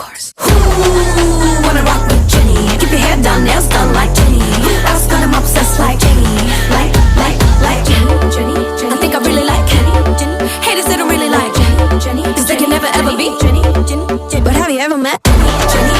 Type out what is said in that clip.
course. Ooh, wanna rock with Jenny. Keep your hair done, nails done like Jenny. I was gonna obsessed like Jenny. Like Jenny. I think I really like Jenny. Haters that don't really like Jenny. Cause they can never ever be Jenny. But have you ever met Jenny?